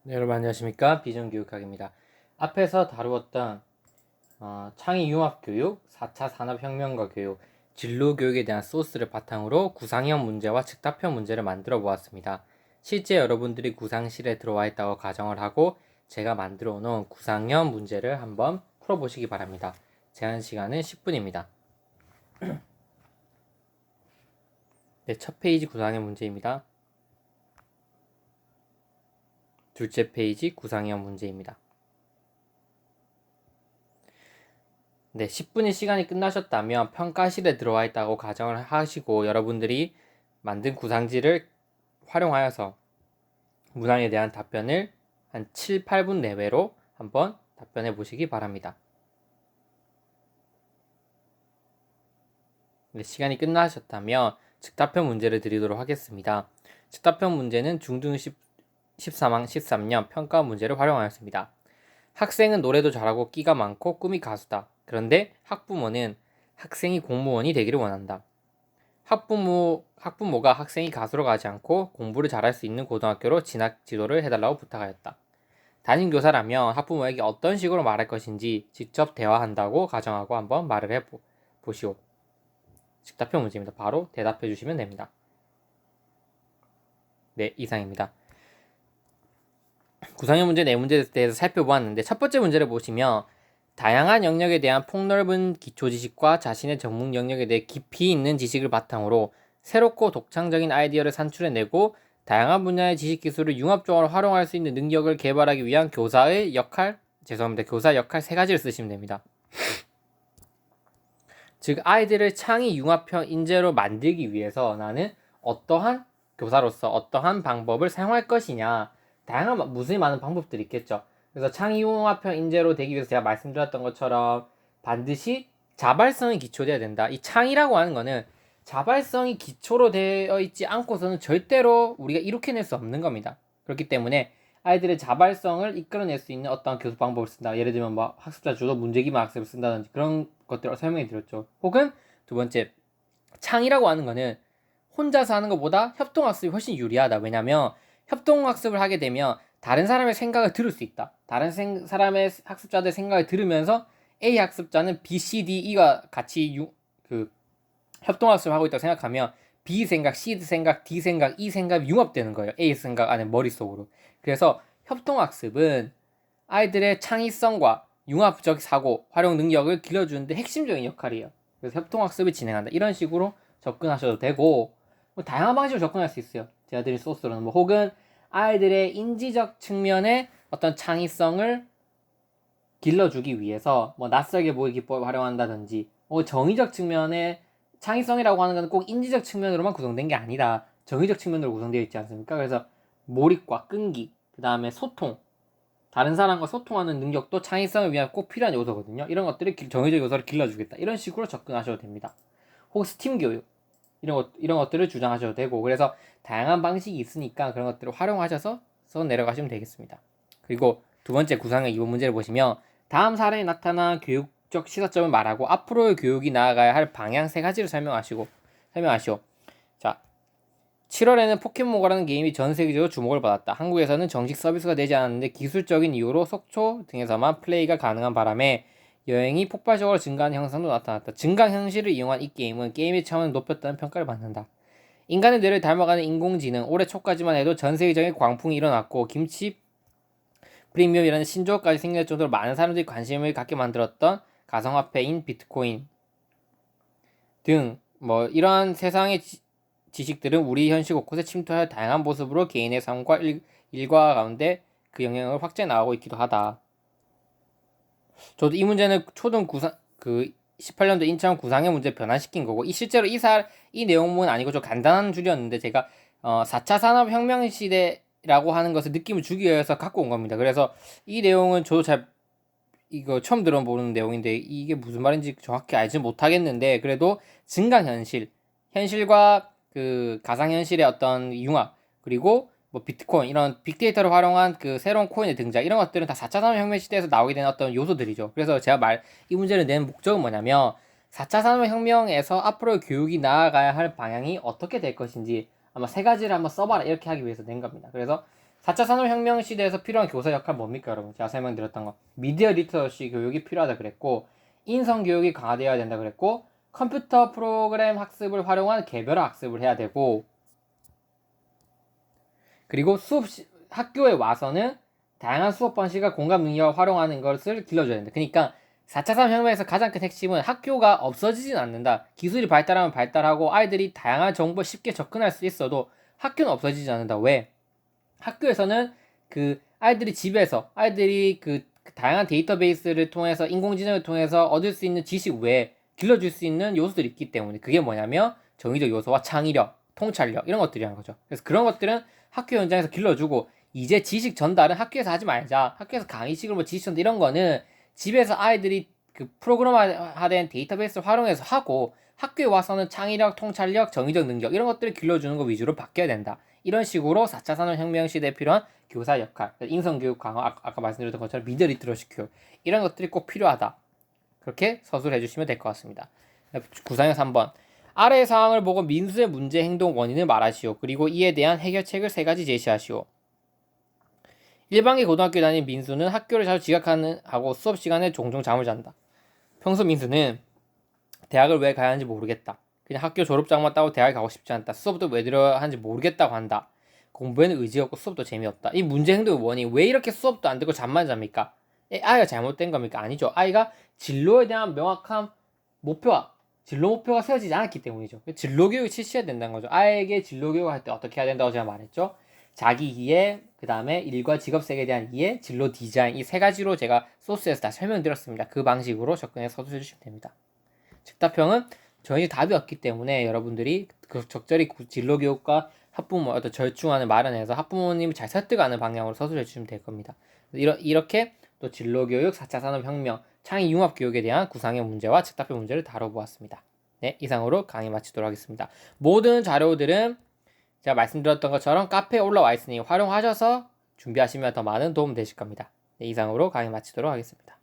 네, 여러분 안녕하십니까? 비전교육학입니다. 앞에서 다루었던 창의융합교육, 4차 산업혁명과 교육, 진로교육에 대한 소스를 바탕으로 구상형 문제와 즉답형 문제를 만들어 보았습니다. 실제 여러분들이 구상실에 들어와 있다고 가정을 하고 제가 만들어 놓은 구상형 문제를 한번 풀어보시기 바랍니다. 제한 시간은 10분입니다. 네, 첫 페이지 구상형 문제입니다. 둘째 페이지 구상형 문제입니다. 네, 10분의 시간이 끝나셨다면 평가실에 들어와 있다고 가정을 하시고 여러분들이 만든 구상지를 활용하여서 문항에 대한 답변을 한 7, 8분 내외로 한번 답변해 보시기 바랍니다. 네, 시간이 끝나셨다면 즉답형 문제를 드리도록 하겠습니다. 즉답형 문제는 중등 14망 13년 평가 문제를 활용하였습니다. 학생은 노래도 잘하고 끼가 많고 꿈이 가수다. 그런데 학부모는 학생이 공무원이 되기를 원한다. 학부모가 학생이 가수로 가지 않고 공부를 잘할 수 있는 고등학교로 진학 지도를 해달라고 부탁하였다. 담임교사라면 학부모에게 어떤 식으로 말할 것인지 직접 대화한다고 가정하고 한번 말을 해보시오. 즉답형 문제입니다. 바로 대답해 주시면 됩니다. 네, 이상입니다. 구상형 문제 네 문제에 대해서 살펴보았는데 첫 번째 문제를 보시면 다양한 영역에 대한 폭넓은 기초 지식과 자신의 전문 영역에 대해 깊이 있는 지식을 바탕으로 새롭고 독창적인 아이디어를 산출해내고 다양한 분야의 지식 기술을 융합적으로 활용할 수 있는 능력을 개발하기 위한 교사 역할 세 가지를 쓰시면 됩니다. 즉 아이들을 창의 융합형 인재로 만들기 위해서 나는 어떠한 교사로서 어떠한 방법을 사용할 것이냐, 다양한 무수히 많은 방법들이 있겠죠. 그래서 창의융합형 인재로 되기 위해서 제가 말씀드렸던 것처럼 반드시 자발성이 기초되어야 된다. 이 창의라고 하는 거는 자발성이 기초로 되어 있지 않고서는 절대로 우리가 이룩해낼 수 없는 겁니다. 그렇기 때문에 아이들의 자발성을 이끌어낼 수 있는 어떤 교수 방법을 쓴다. 예를 들면 뭐 학습자 주도 문제기반 학습을 쓴다든지 그런 것들을 설명해 드렸죠. 혹은 두 번째, 창의라고 하는 거는 혼자서 하는 것보다 협동학습이 훨씬 유리하다. 왜냐면 협동학습을 하게 되면 다른 사람의 생각을 들을 수 있다. 다른 사람의 학습자들의 생각을 들으면서 A 학습자는 B, C, D, E가 같이 협동학습을 하고 있다고 생각하면 B 생각, C 생각, D 생각, E 생각이 융합되는 거예요. A 생각 안에 머릿속으로. 그래서 협동학습은 아이들의 창의성과 융합적 사고, 활용 능력을 길러주는데 핵심적인 역할이에요. 그래서 협동학습을 진행한다. 이런 식으로 접근하셔도 되고 뭐 다양한 방식으로 접근할 수 있어요. 제가 드린 소스로는 뭐 혹은 아이들의 인지적 측면의 어떤 창의성을 길러주기 위해서 뭐 낯설게 보이기 기법을 활용한다든지 정의적 측면의 창의성이라고 하는 것은 꼭 인지적 측면으로만 구성된 게 아니다. 정의적 측면으로 구성되어 있지 않습니까? 그래서 몰입과 끈기, 그 다음에 소통, 다른 사람과 소통하는 능력도 창의성을 위한 꼭 필요한 요소거든요. 이런 것들이 정의적 요소를 길러주겠다. 이런 식으로 접근하셔도 됩니다. 혹은 스팀 교육, 이런 것들을 주장하셔도 되고, 그래서 다양한 방식이 있으니까 그런 것들을 활용하셔서 내려가시면 되겠습니다. 그리고 두 번째 구상의 2번 문제를 보시면 다음 사례에 나타난 교육적 시사점을 말하고 앞으로의 교육이 나아가야 할 방향 세 가지를 설명하시오. 자, 7월에는 포켓몬고라는 게임이 전 세계적으로 주목을 받았다. 한국에서는 정식 서비스가 되지 않았는데 기술적인 이유로 속초 등에서만 플레이가 가능한 바람에 여행이 폭발적으로 증가하는 현상도 나타났다. 증강현실을 이용한 이 게임은 게임의 차원을 높였다는 평가를 받는다. 인간의 뇌를 닮아가는 인공지능, 올해 초까지만 해도 전 세계적인 광풍이 일어났고 김치 프리미엄이라는 신조어까지 생길 정도로 많은 사람들이 관심을 갖게 만들었던 가상화폐인 비트코인 등 이러한 세상의 지식들은 우리 현실 곳곳에 침투하여 다양한 모습으로 개인의 삶과 일과 가운데 그 영향을 확장해 나가고 있기도 하다. 저도 이 문제는 초등 18년도 인천 구상의 문제 변환시킨 거고 실제로 이 내용은 아니고 좀 간단한 줄이었는데 제가 4차 산업혁명 시대라고 하는 것을 느낌을 주기 위해서 갖고 온 겁니다. 그래서 이 내용은 저도 이거 처음 들어보는 내용인데 이게 무슨 말인지 정확히 알지 못하겠는데 그래도 현실과 그 가상현실의 어떤 융합, 그리고 뭐 비트코인 이런 빅데이터를 활용한 그 새로운 코인의 등장, 이런 것들은 다 4차 산업혁명 시대에서 나오게 되는 어떤 요소들이죠. 그래서 제가 이 문제를 낸 목적은 뭐냐면 4차 산업혁명에서 앞으로 교육이 나아가야 할 방향이 어떻게 될 것인지 아마 세 가지를 한번 써봐라 이렇게 하기 위해서 낸 겁니다. 그래서 4차 산업혁명 시대에서 필요한 교사 역할 뭡니까 여러분? 제가 설명드렸던 거. 미디어 리터러시 교육이 필요하다 그랬고, 인성 교육이 강화되어야 된다 그랬고, 컴퓨터 프로그램 학습을 활용한 개별 학습을 해야 되고, 그리고 학교에 와서는 다양한 수업 방식과 공감 능력을 활용하는 것을 길러줘야 된다. 그러니까 4차 산업혁명에서 가장 큰 핵심은 학교가 없어지진 않는다. 기술이 발달하면 발달하고 아이들이 다양한 정보에 쉽게 접근할 수 있어도 학교는 없어지지 않는다. 왜? 학교에서는 그 아이들이 집에서 아이들이 그 다양한 데이터베이스를 통해서 인공지능을 통해서 얻을 수 있는 지식 외에 길러줄 수 있는 요소들이 있기 때문에 그게 뭐냐면 정의적 요소와 창의력, 통찰력 이런 것들이라는 거죠. 그래서 그런 것들은 학교 현장에서 길러주고 이제 지식 전달은 학교에서 하지 말자. 학교에서 강의식으로 뭐 지식 전달 이런 거는 집에서 아이들이 그 프로그램화된 데이터베이스를 활용해서 하고 학교에 와서는 창의력, 통찰력, 정의적 능력 이런 것들을 길러주는 거 위주로 바뀌어야 된다. 이런 식으로 4차 산업혁명 시대에 필요한 교사 역할, 인성교육 강화, 아까 말씀드렸던 것처럼 미디어 리터러시 교육 이런 것들이 꼭 필요하다. 그렇게 서술을 해주시면 될 것 같습니다. 구상형 3번. 아래의 상황을 보고 민수의 문제 행동 원인을 말하시오. 그리고 이에 대한 해결책을 3가지 제시하시오. 일반계 고등학교에 다니는 민수는 학교를 자주 지각하고 수업 시간에 종종 잠을 잔다. 평소 민수는 대학을 왜 가야 하는지 모르겠다. 그냥 학교 졸업장만 따고 대학에 가고 싶지 않다. 수업도 왜 들어야 하는지 모르겠다고 한다. 공부에는 의지가 없고 수업도 재미없다. 이 문제 행동의 원인, 왜 이렇게 수업도 안 듣고 잠만 잡니까? 아이가 잘못된 겁니까? 아니죠. 아이가 진로에 대한 명확한 진로 목표가 세워지지 않았기 때문이죠. 진로 교육이 실시해야 된다는 거죠. 아이에게 진로 교육을 할 때 어떻게 해야 된다고 제가 말했죠. 자기 이해, 그 다음에 일과 직업 세계에 대한 이해, 진로 디자인 이 3가지로 제가 소스에서 다 설명드렸습니다. 그 방식으로 접근해서 서술해 주시면 됩니다. 즉답형은 저희 답이 없기 때문에 여러분들이 그 적절히 진로 교육과 학부모 어떤 절충안을 마련해서 학부모님을 잘 설득하는 방향으로 서술해 주시면 될 겁니다. 이렇게 또 진로 교육, 4차 산업혁명, 창의 융합 교육에 대한 구상형 문제와 즉답형 문제를 다뤄보았습니다. 네, 이상으로 강의 마치도록 하겠습니다. 모든 자료들은 제가 말씀드렸던 것처럼 카페에 올라와 있으니 활용하셔서 준비하시면 더 많은 도움 되실 겁니다. 네, 이상으로 강의 마치도록 하겠습니다.